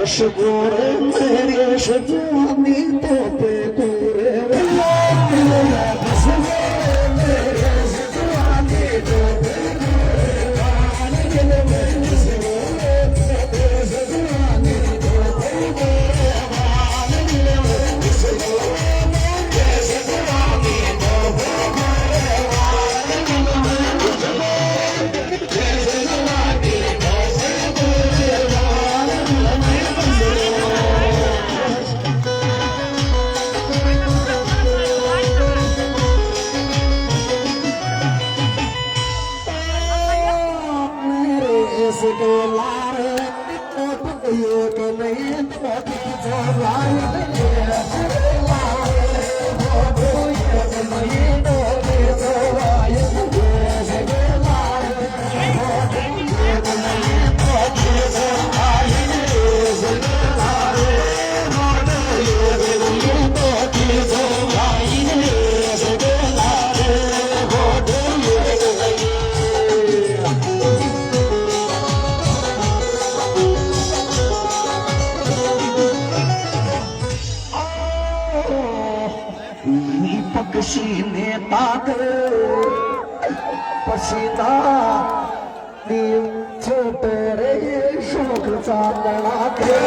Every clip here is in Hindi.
मशगूर मेरे शजानी तो पे पूरे पक्षी ताक पसीना छोटे रे शोक चांदना के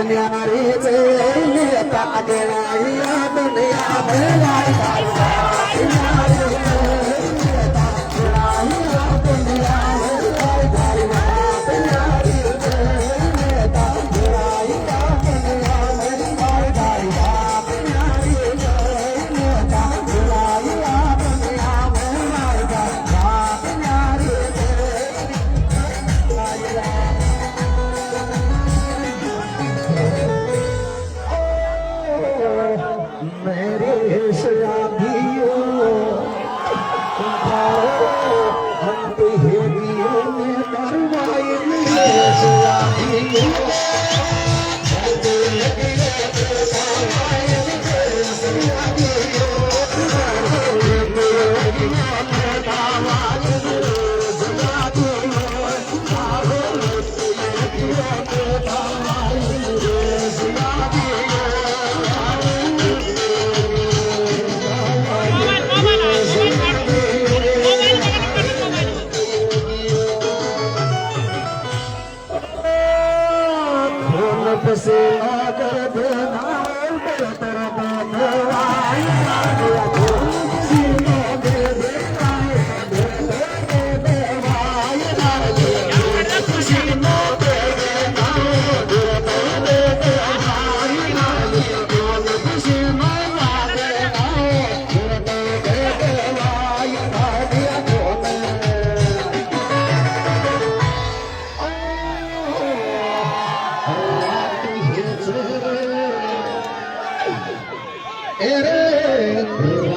न्यारी से ताके दुनिया से आकर देना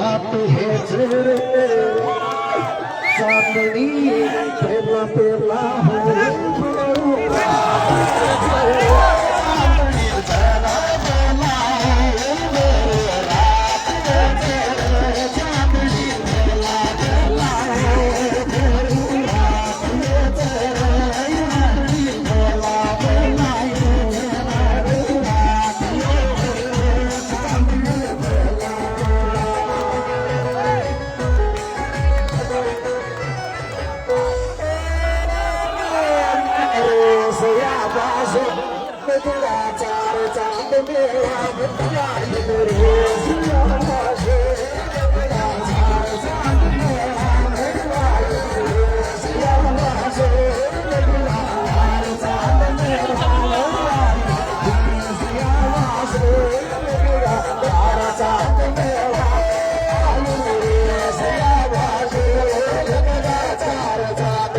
रात है चांदनी पेला पेला हो चार चांद मेरा बताई मेरे सिया माशे चार चांद मेरा बताई मेरे सिया माशे चार चांद मेरा बताई सिया माशे चार चांद मेरा मेरे सिया माशे चार चांद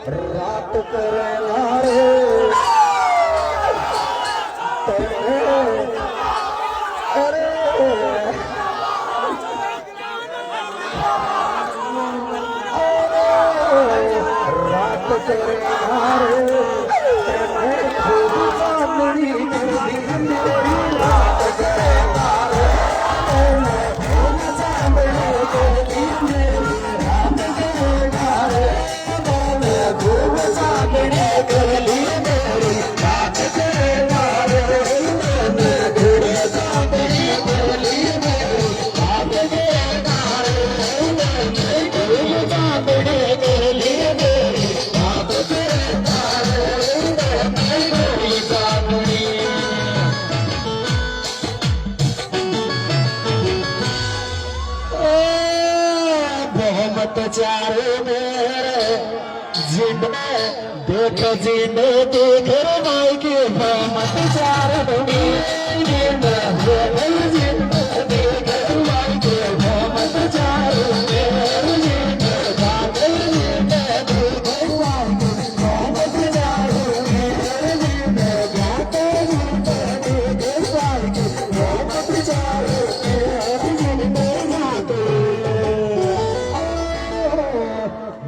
रात करे चारे मेरे जिंदे देख जिंदे देख माई के मत चार जिंदे देख माई के मत चार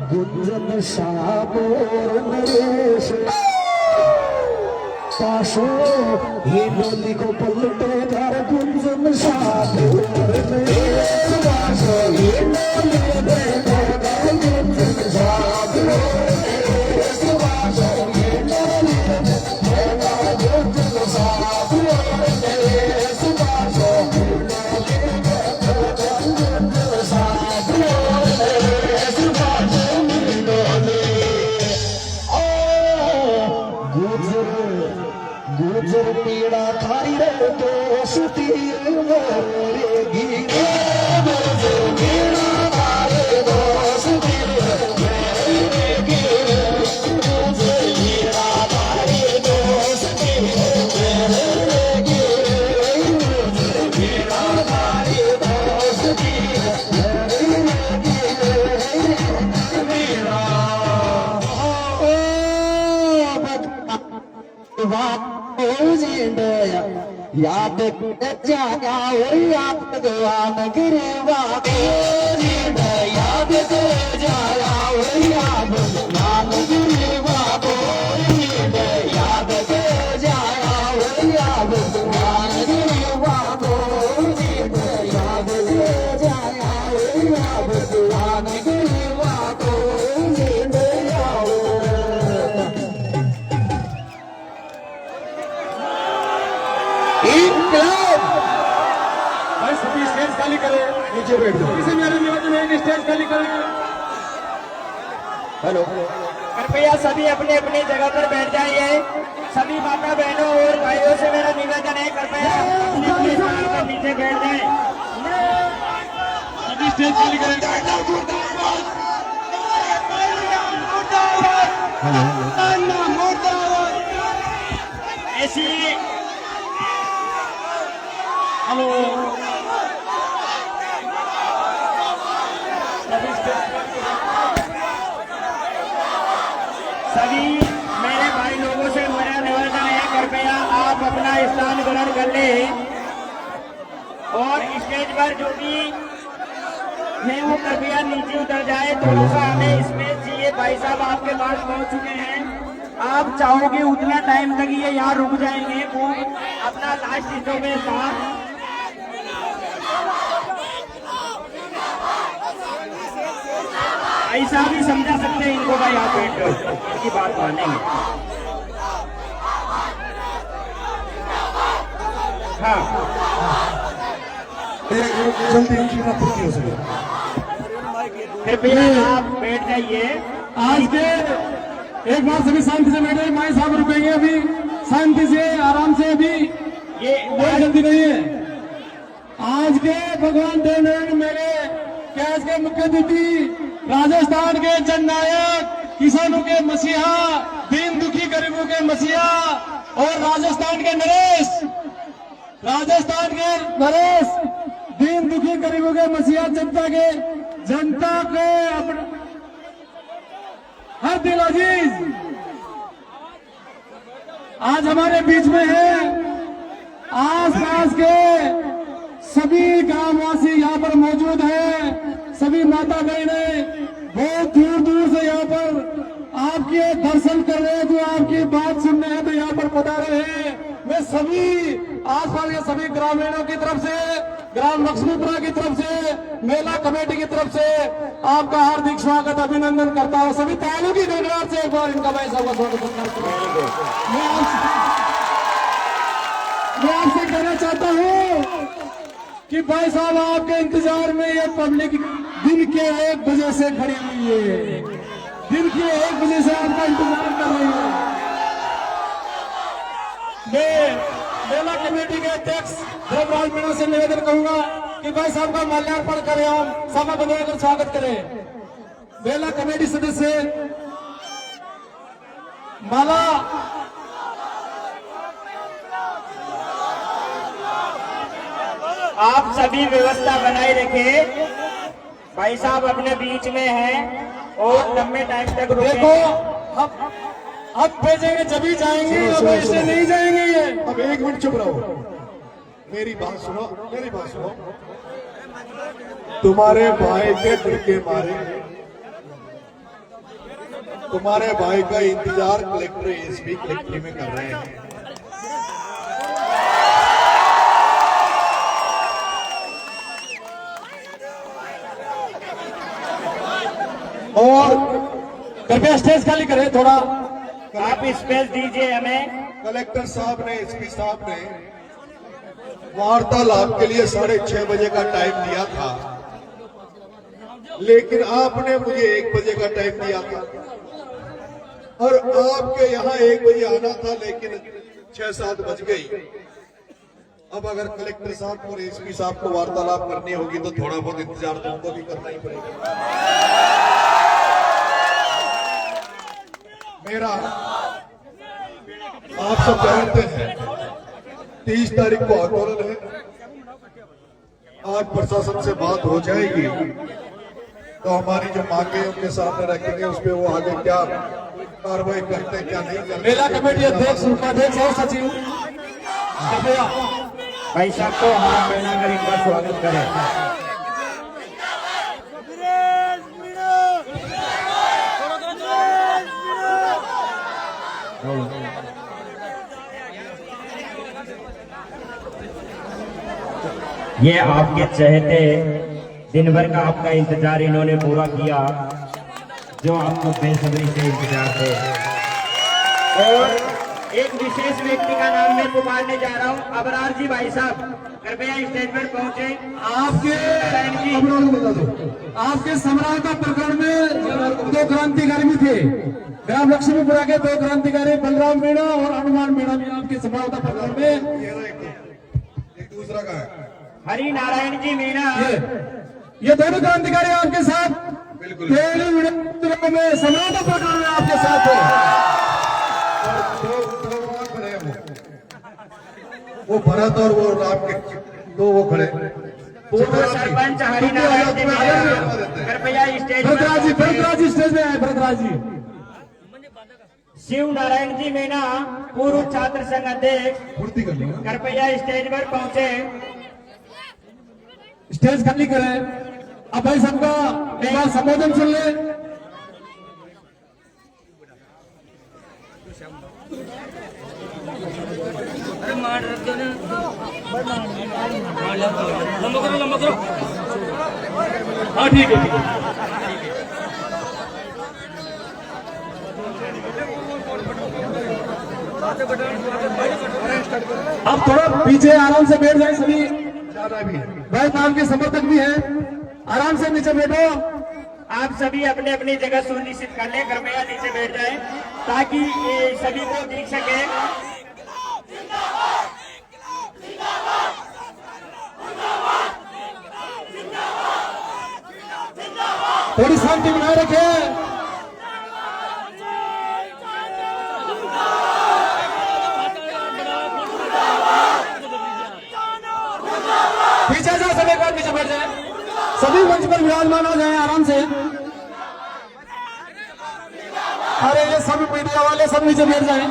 गुंजन शाबोर नरेश पाशो ये बोली को पलटे घर गुंजन शाबोर नरेश पाशो ये बोली को पलटे घर गुंजन शाबोर नरेश पाशो ये बोली को पलटे घर गुंजन शाबोर नरेश पाशो ये बोली को पलटे घर गुंजन शाबोर नरेश पाशो गुजर पीड़ा खाई रे दोस्ती मोरेगी गुजर पीड़ा खाई दोस्ती मोरेगी गुजर पीड़ा खाई दोस्ती मोरेगी गुजर पीड़ा खाई दोस्ती मोरेगी मेरा याद जाना और याद भगवान गिरवा याद जाना और याद भगवान गिरवा याद जाना और याद भगवान गिरवा याद जाना और याद भगवान गिरवा स्टेज खाली करें, नीचे बैठ जाओ। इसे मेरा निवेदन है कि स्टेज खाली करें। हेलो, कृपया सभी अपने अपनी जगह पर बैठ जाइए। सभी माता बहनों और भाइयों से मेरा निवेदन है, कृपया अपने अपने स्थान पर नीचे बैठ जाएं। सभी स्टेज खाली करें। ऐसी हेलो, सभी मेरे भाई लोगों से मेरा निवेदन है, कृपया आप अपना स्थान ग्रहण कर लें और स्टेज पर जो भी है वो कृपया नीचे उतर जाए। थोड़ा सा हमें स्पेस चाहिए। भाई साहब आपके पास पहुंच चुके हैं। आप चाहोगे उतना टाइम तक ये यहाँ रुक जाएंगे। वो अपना लास्ट हिस्सों में साथ ऐसा भी समझा सकते हैं इनको भाई, आप बैठ कर इनकी बात मानेंगे। हाँ जल्दी इनकी बात पूरी हो सके। कृपया आप बैठ जाइए। आज के एक बार सभी शांति से बैठे, माई साहब रुकेंगे अभी, शांति से आराम से, अभी ये कोई जल्दी नहीं है। आज के भगवान देवनारायण मेले कैस के मुख्य अतिथि, राजस्थान के जननायक, किसानों के मसीहा, दीन दुखी गरीबों के मसीहा और राजस्थान के नरेश, दीन दुखी गरीबों के मसीहा, जनता के अपने हर दिल अजीज आज हमारे बीच में है। आसपास के सभी ग्रामवासी यहाँ पर मौजूद हैं, सभी माता बहनें बहुत दूर दूर से यहाँ पर आपके दर्शन कर रहे हैं, जो आपकी बात सुन रहे हैं तो यहाँ पर पधारे हैं। मैं सभी आसपास के सभी ग्रामीणों की तरफ से, ग्राम लक्ष्मीपुरा की तरफ से, मेला कमेटी की तरफ से आपका हार्दिक स्वागत अभिनंदन करता हूँ। सभी तालियों की गड़गड़ाहट से एक बार इनका भाई साहब का स्वागत करता हूँ। मैं आपसे कहना चाहता हूँ कि भाई साहब आपके इंतजार में ये पब्लिक दिन के 1 बजे से खड़ी हुई है, दिन के 1 बजे से आपका इंतजार कर रही है। मैं मेला कमेटी के अध्यक्ष धर्मराज मीणा से निवेदन करूंगा कि भाई साहब का माल्यार्पण करें, हम सभा बनाकर स्वागत करें। मेला कमेटी सदस्य माला आप सभी व्यवस्था बनाए रखें। भाई साहब अपने बीच में हैं और लंबे टाइम तक देखो, रुकेंगे। अब भेजेंगे जब ही जाएंगे, अब ऐसे नहीं जाएंगे ये। अब 1 मिनट चुप रहो, मेरी बात सुनो, मेरी बात सुनो। तुम्हारे भाई के डर के मारे, तुम्हारे भाई का इंतजार कलेक्टर एसपी कलेक्ट्री में कर रहे हैं। और कृपया स्टेज खाली करें थोड़ा। आप स्पेस दीजिए हमें। कलेक्टर साहब ने, एसपी साहब ने वार्तालाप के लिए 6:30 बजे का टाइम दिया था, लेकिन आपने मुझे 1 बजे का टाइम दिया था और आपके यहाँ 1 बजे आना था, लेकिन 6-7 बज गई। अब अगर कलेक्टर साहब और एसपी साहब को वार्तालाप करनी होगी तो थोड़ा बहुत इंतजार तो हमको भी करना ही पड़ेगा। मेरा आप सब जानते हैं 30 तारीख को आंदोलन है। आज प्रशासन से बात हो जाएगी तो हमारी जो मांगे उनके सामने रखेंगे, उस पर वो आगे क्या कार्रवाई करते हैं क्या नहीं करते। मेला कमेटी अध्यक्ष, उपाध्यक्ष और सचिव कृपया भाई साहब को हमारा मिलकर इनका स्वागत करें। ये आपके चहेते, दिन भर का आपका इंतजार इन्होंने पूरा किया, जो आपको बेसब्री से इंतजार थे। और एक विशेष व्यक्ति का नाम मैं पुकारने जा रहा हूँ, अबरार जी भाई साहब कृपया स्टेज पर पहुंचे। आपके समरावता प्रकरण में 2 क्रांतिकारी भी थे। ग्राम लक्ष्मीपुरा के 2 क्रांतिकारी बलराम मीणा और हनुमान मीणा भी आपके समरावता प्रकरण में। एक दूसरा का है हरि नारायण जी मीणा, ये दोनों क्रांतिकारी आपके साथ बिल्कुल में समरावता प्रकरण में आपके साथ है। वो भरत और वो राम के 2 वो खड़े। पूर्व सरपंच हरि नारायण जी मीणा कृपया स्टेज भरतराज जी स्टेज में आए। भरतराज जी, शिव नारायण जी मीणा पूर्व छात्र संघ अध्यक्ष पूर्ति कर लो। कृपया स्टेज पर पहुंचे। स्टेज खाली करें। अब भाई सबका एक बार संबोधन सुन ले। लंबा करो। हाँ ठीक है, ठीक है। आप थोड़ा पीछे आराम से बैठ जाए सभी। ज्यादा भी है। भाई साहब के समर्थक भी हैं, आराम से नीचे बैठो। आप सभी अपने अपनी जगह सुनिश्चित कर लें, कृपया नीचे बैठ जाएं ताकि ये सभी को दिख सके। थोड़ी शांति बनाए रखें। पीछे जाओ, सभी को पीछे बैठ जाए, सभी मंच पर विराजमान हो जाए आराम से। अरे ये सभी मीडिया वाले सब नीचे बैठ जाए।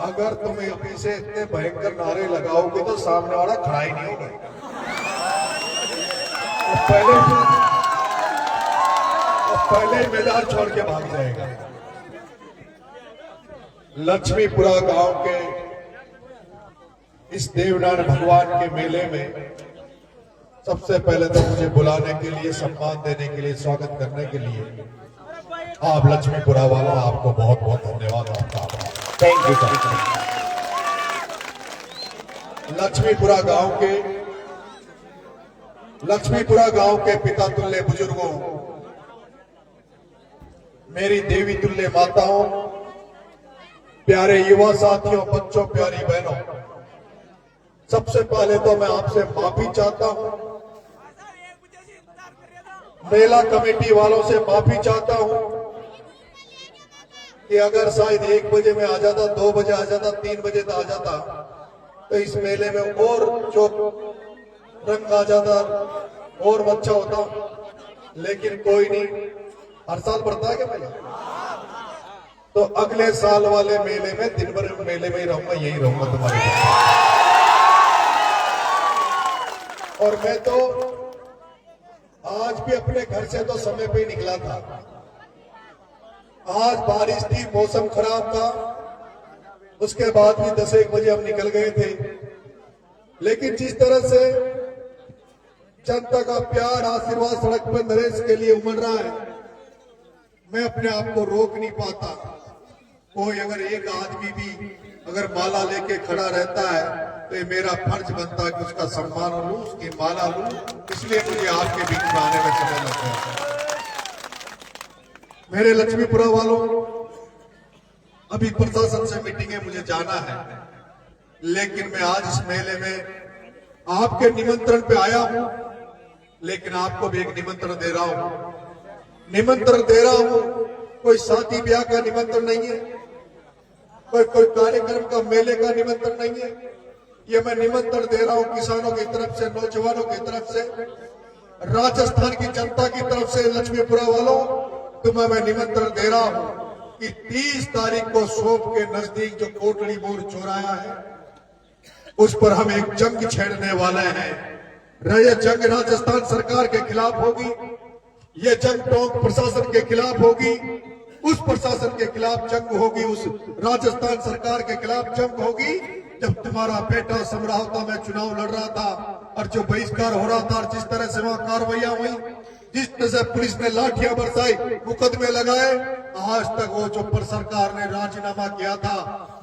अगर तुम अभी से इतने भयंकर नारे लगाओगे तो सामने वाला खड़ा ही नहीं होगा। पहले ही मैदान छोड़ के भाग जाएगा। लक्ष्मीपुरा गांव के इस देवनारायण भगवान के मेले में सबसे पहले तो मुझे बुलाने के लिए, सम्मान देने के लिए, स्वागत करने के लिए आप लक्ष्मीपुरा वालों, आपको बहुत बहुत धन्यवाद, आपका आभार। Thank you sir. लक्ष्मीपुरा गांव के पिता तुल्य बुजुर्गों, मेरी देवी तुल्य माताओं, प्यारे युवा साथियों, बच्चों, प्यारी बहनों, सबसे पहले तो मैं आपसे माफी चाहता हूं, मेला कमेटी वालों से माफी चाहता हूं कि अगर शायद 1 बजे में आ जाता, 2 बजे आ जाता, 3 बजे आ जाता तो इस मेले में और जो रंग आ जाता और अच्छा होता। लेकिन कोई नहीं, हर साल बढ़ता है क्या मेला? तो अगले साल वाले मेले में दिन भर मेले में ही रहूंगा, यही रहूंगा तुम्हारे साथ। और मैं तो आज भी अपने घर से तो समय पे ही निकला था। आज बारिश थी, मौसम खराब था, उसके बाद भी 10-1 बजे हम निकल गए थे। लेकिन जिस तरह से जनता का प्यार, आशीर्वाद सड़क पर नरेश के लिए उमड़ रहा है, मैं अपने आप को रोक नहीं पाता। कोई अगर एक आदमी भी अगर माला लेके खड़ा रहता है तो ये मेरा फर्ज बनता है कि उसका सम्मान लूं, उसकी माला लूं। इसलिए मुझे आपके बीच में आने में समय लग गया। मेरे लक्ष्मीपुरा वालों, अभी प्रशासन से मीटिंग है, मुझे जाना है, लेकिन मैं आज इस मेले में आपके निमंत्रण पे आया हूं। लेकिन आपको भी एक निमंत्रण दे रहा हूं, कोई शादी ब्याह का निमंत्रण नहीं है, कोई कार्यक्रम का, मेले का निमंत्रण नहीं है। ये मैं निमंत्रण दे रहा हूं किसानों की तरफ से, नौजवानों की तरफ से, राजस्थान की जनता की तरफ से। लक्ष्मीपुरा वालों, तुम्हें मैं निमंत्रण दे रहा हूं कि 30 तारीख को सोप के नजदीक जो कोटड़ी मोड़ चौराया है, उस पर हम एक जंग छेड़ने वाले हैं। यह जंग राजस्थान सरकार के खिलाफ होगी, यह जंग टोंक प्रशासन के खिलाफ होगी, उस प्रशासन के खिलाफ जंग होगी, उस राजस्थान सरकार के खिलाफ जंग होगी। जब तुम्हारा बेटा समरावता में चुनाव लड़ रहा था और जो बहिष्कार हो रहा था और जिस तरह से वहां कार्रवाइयां हुई, जिस तरह से पुलिस ने लाठियां बरसाई, मुकदमे लगाए, आज तक वो जो पर सरकार ने राजीनामा किया था,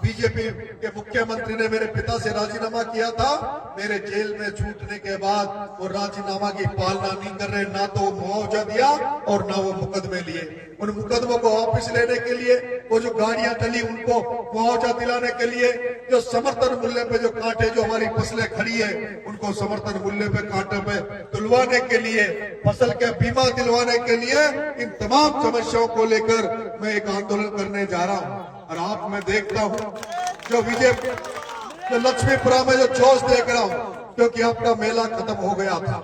बीजेपी के मुख्यमंत्री ने मेरे पिता से राजीनामा किया था, मेरे जेल में छूटने के बाद वो राजीनामा की पालना नहीं कर रहे। ना तो वो मुआवजा दिया और ना वो मुकदमे लिए। उन मुकदमों को वापस लेने के लिए, वो जो गाड़ियां टली उनको मुआवजा दिलाने के लिए, जो समर्थन मूल्य पे जो कांटे, जो हमारी फसलें खड़ी है, उनको समर्थन मूल्य पे कांटे पे तुलवाने के लिए, फसल के बीमा दिलवाने के लिए, इन तमाम समस्याओं को लेकर मैं एक आंदोलन करने जा रहा हूं। और आप मैं देखता हूं जो लक्ष्मीपुरा में जो जोश देख रहा हूं, क्योंकि आपका मेला खत्म हो गया था,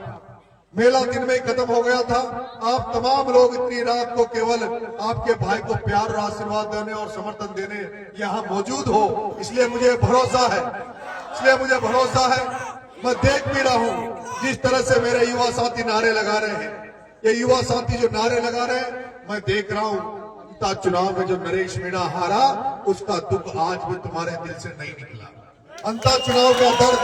मेला दिन में खत्म हो गया था। आप तमाम लोग इतनी रात को केवल आपके भाई को प्यार और आशीर्वाद देने और समर्थन देने यहाँ मौजूद हो, इसलिए मुझे भरोसा है, मैं देख भी रहा हूँ जिस तरह से मेरे युवा साथी नारे लगा रहे हैं। ये युवा साथी जो नारे लगा रहे हैं, मैं देख रहा हूँ। चुनाव में जो नरेश मीणा हारा, उसका दुख आज भी तुम्हारे दिल से नहीं निकला। अंता चुनाव का दर्द,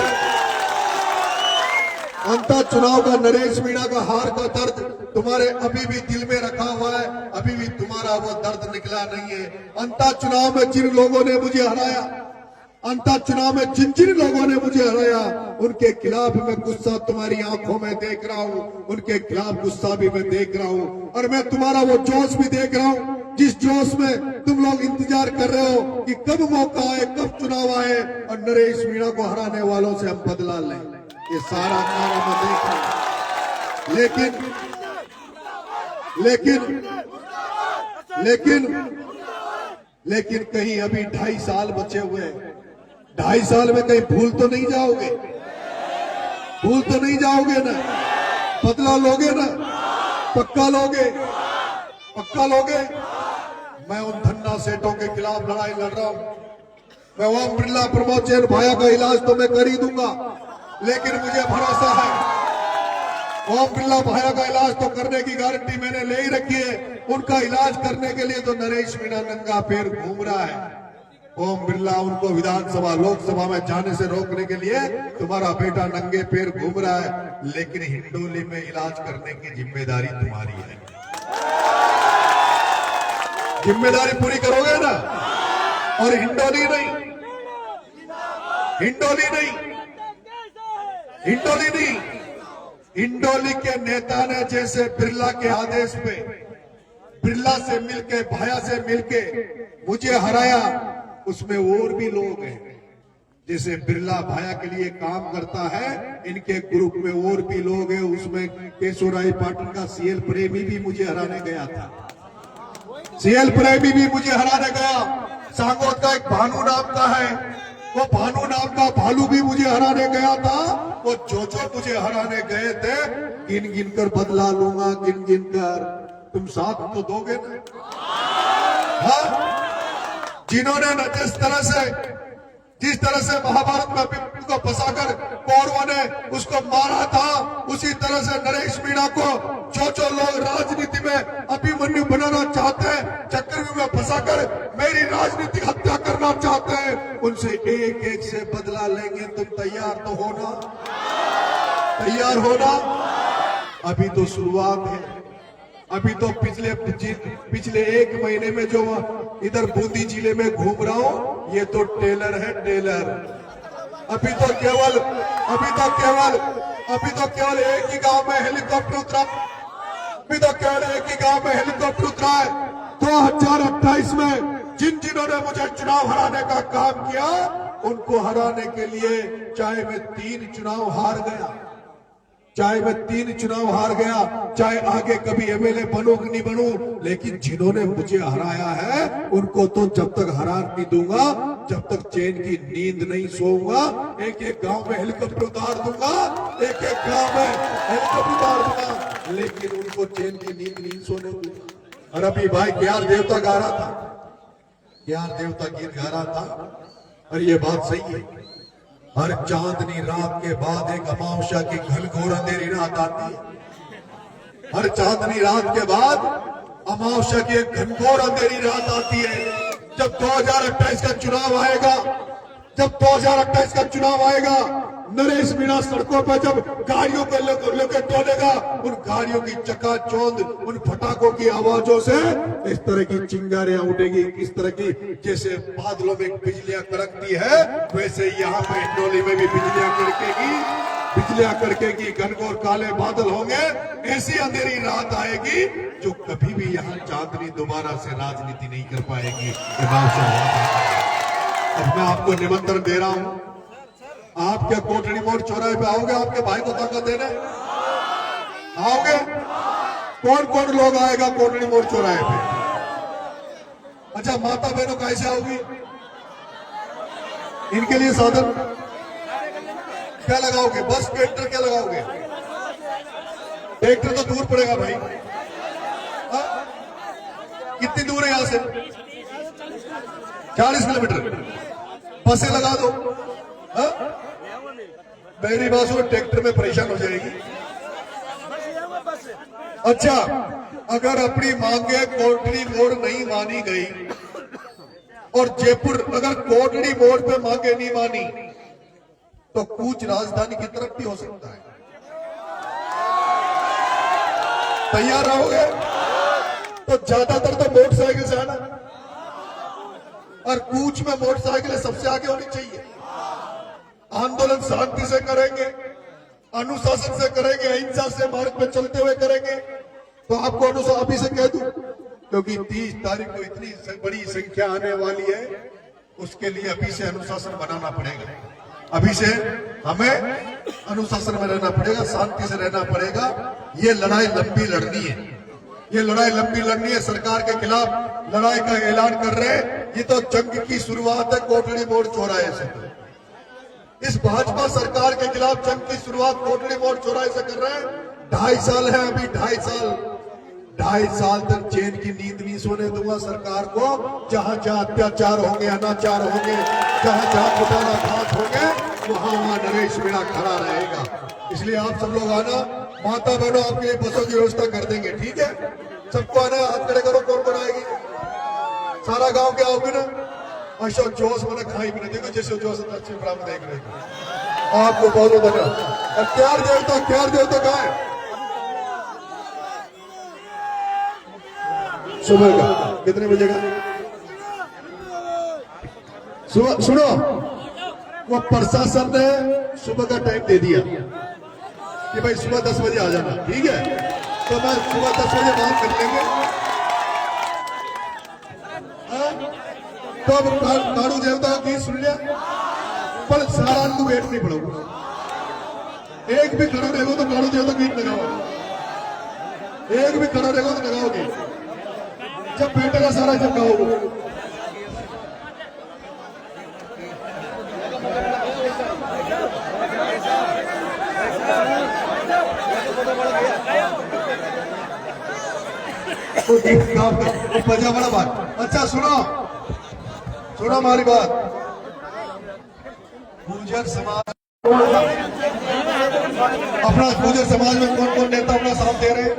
अंता चुनाव का नरेश मीणा का हार का दर्द तुम्हारे अभी भी दिल में रखा हुआ है, अभी भी तुम्हारा वो दर्द निकला नहीं है। अंता चुनाव में जिन लोगों ने मुझे हराया, अंतर चुनाव में जिन जिन लोगों ने मुझे हराया उनके खिलाफ मैं गुस्सा तुम्हारी आंखों में देख रहा हूं, उनके खिलाफ गुस्सा भी मैं देख रहा हूं, और मैं तुम्हारा वो जोश भी देख रहा हूं जिस जोश में तुम लोग इंतजार कर रहे हो कि कब मौका आए, कब चुनाव आए और नरेश मीणा को हराने वालों से हम बदला लें। ये सारा कार्य मैं देख रहा हूं, लेकिन कहीं अभी 2.5 साल बचे हुए हैं। 2.5 साल में कहीं भूल तो नहीं जाओगे? भूल तो नहीं जाओगे ना? बदला लोगे ना? पक्का लोगे? पक्का लोगे? मैं उन धन्ना सेठों के खिलाफ लड़ाई लड़ रहा हूं। मैं ओम बिरला प्रमोद जैन भाया का इलाज तो मैं कर ही दूंगा, लेकिन मुझे भरोसा है ओम बिरला भाया का इलाज तो करने की गारंटी मैंने ले ही रखी है। उनका इलाज करने के लिए तो नरेश मीणा नंगा पैर घूम रहा है। ओम बिरला उनको विधानसभा लोकसभा में जाने से रोकने के लिए तुम्हारा बेटा नंगे पैर घूम रहा है, लेकिन हिंडोली में इलाज करने की जिम्मेदारी तुम्हारी है। जिम्मेदारी पूरी करोगे ना? और हिंडोली नहीं, हिंडोली नहीं, हिंडोली नहीं, हिंडोली के नेता ने जैसे बिरला के आदेश पे बिरला से मिलके, भाया से मिलके मुझे हराया, उसमें और भी लोग हैं। जैसे बिरला भाया के लिए काम करता है, इनके ग्रुप में और भी लोग हैं। उसमें केशवराय पाटिल का सीएल प्रेमी भी मुझे हराने गया था। सीएल प्रेमी भी मुझे हराने गया। सांगोद का एक भानु नाम का है, वो भानु नाम का भालू भी मुझे हराने गया था। वो जो मुझे हराने गए थे, गिन गिन कर बदला लूंगा, गिन गिन कर। तुम साथ तो दोगे ना? हाँ? जिन्होंने न जिस तरह से महाभारत में अभिमन्यु को फंसाकर कौरवों ने उसको मारा था, उसी तरह से नरेश मीणा को जो लोग राजनीति में अभिमन्यु बनाना चाहते हैं, चक्रव्यूह में फंसाकर मेरी राजनीतिक हत्या करना चाहते हैं, उनसे एक एक से बदला लेंगे। तुम तैयार तो होना? तैयार होना? अभी तो शुरुआत है। अभी तो पिछले 1 महीने में जो इधर बूंदी जिले में घूम रहा हूं, ये तो टेलर है, टेलर। अभी तो केवल एक ही गांव में हेलीकॉप्टर उतरा। अभी तो केवल एक ही गांव में हेलीकॉप्टर उतरा है। 2028 में जिन्होंने मुझे चुनाव हराने का काम किया, उनको हराने के लिए चाहे मैं 3 चुनाव हार गया, चाहे आगे कभी एमएलए बनूं कि नहीं बनूं, लेकिन जिन्होंने मुझे हराया है उनको तो जब तक हरा नहीं दूंगा, जब तक चैन की नींद नहीं सोऊंगा। एक एक गांव में हेलीकॉप्टर उतार दूंगा, एक एक गांव में हेलीकॉप्टर उतार दूंगा, लेकिन उनको चैन की नींद नहीं सोने दूंगा। और अभी भाई ज्ञान देवता गा रहा था, ज्ञान देवता गीत गा रहा था, और ये बात सही है। हर चांदनी रात के बाद एक अमावस्या की घनघोर अंधेरी रात आती है। हर चांदनी रात के बाद अमावस्या की एक घनघोर अंधेरी रात आती है। जब 2028 का चुनाव आएगा, नरेश मीणा सड़कों पर जब गाड़ियों को लेकर दौड़ेगा, उन गाड़ियों की चकाचौंध, उन फटाकों की आवाजों से इस तरह की चिंगारियां उठेगी, इस तरह की जैसे बादलों में बिजलियां कड़कती है, वैसे यहाँ पे हिंडोली में भी बिजलियां कड़केगी, घनघोर काले बादल होंगे। ऐसी अंधेरी रात आएगी जो कभी भी यहाँ चांदनी दोबारा से राजनीति नहीं कर पाएगी। अब मैं आपको निमंत्रण दे रहा हूं, आप क्या कोटड़ी मोड़ चौराहे पे आओगे? आपके भाई को ताकत देने आओगे? कौन कौन लोग आएगा कोटड़ी मोड़ चौराहे पे? अच्छा, माता बहनों कैसे आओगी? इनके लिए साधन क्या लगाओगे? बस ट्रैक्टर क्या लगाओगे? ट्रैक्टर तो दूर पड़ेगा भाई। कितनी दूर है यहां से? 40 किलोमीटर। बसें लगा दो। मेरी बात सुनो, ट्रैक्टर में परेशान हो जाएगी। अच्छा, अगर अपनी मांगे कोटड़ी मोड़ नहीं मानी गई और जयपुर अगर कोटड़ी मोड़ पे मांगे नहीं मानी, तो कूच राजधानी की तरफ भी हो सकता है। तैयार रहोगे? तो ज्यादातर तो मोटरसाइकिल से आना, और कूच में मोटरसाइकिल सबसे आगे होनी चाहिए। शांति से करेंगे, अनुशासन से करेंगे, अहिंसा से मार्ग पे चलते हुए करेंगे, तो आपको अनुसार अभी से कह दूं, क्योंकि 30 तारीख को इतनी बड़ी संख्या आने वाली है, उसके लिए अभी से अनुशासन बनाना पड़ेगा। अभी से हमें अनुशासन में रहना पड़ेगा, शांति से रहना पड़ेगा। ये लड़ाई लंबी लड़नी है, ये लड़ाई लंबी लड़नी है। सरकार के खिलाफ लड़ाई का ऐलान कर रहे हैं, ये तो जंग की शुरुआत है कोटड़ी मोड़ चौराहे से। इस भाजपा सरकार के खिलाफ जंग की शुरुआत कोटड़ी मोड़ चौराहे से कर रहे हैं। 2.5 साल है अभी, 2.5 साल तक चैन की नींद नहीं सोने दूंगा सरकार को। जहां जहां अत्याचार होंगे, अनाचार होंगे, जहां जहां घोटाला घात होंगे, वहां नरेश मीणा खड़ा रहेगा। इसलिए आप सब लोग आना, माता बहनों आपके लिए बसों की व्यवस्था कर देंगे, ठीक है? सबको आना, हाथ खड़े करो, कौन बनाएगी? सारा गांव के आओगे ना? अशोक जोश मैंने खाई भी नहीं, देखो जैसे जोश अच्छे ब्राह्मण देख रहे हैं। आपको बहुत बहुत धन्यवाद। प्यार देवता कहाँ है? सुबह का कितने बजे का? सुनो, वो प्रशासन ने सुबह का टाइम दे दिया कि भाई सुबह 10 बजे आ जाना, ठीक है? तो मैं सुबह 10 बजे बात कर लेंगे। तो अब काड़ू देवता का गीत सुन लिया, पर सारा वेट नहीं पड़ोगे। एक भी खड़ा रहेगा तो काड़ू देवता गीत लगाओ, एक भी खड़ा रहेगा तो लगाओगे। जब बैठेगा सारा जब गाओगे। तो बजा बड़ा बात। अच्छा सुनो हमारी बात। गुर्जर समाज, अपना गुर्जर समाज में कौन कौन नेता अपना साथ दे रहे हैं?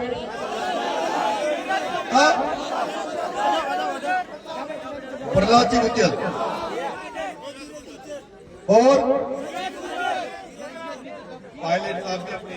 प्रहलाद जी गुज्जर और पायलट साहब भी अपने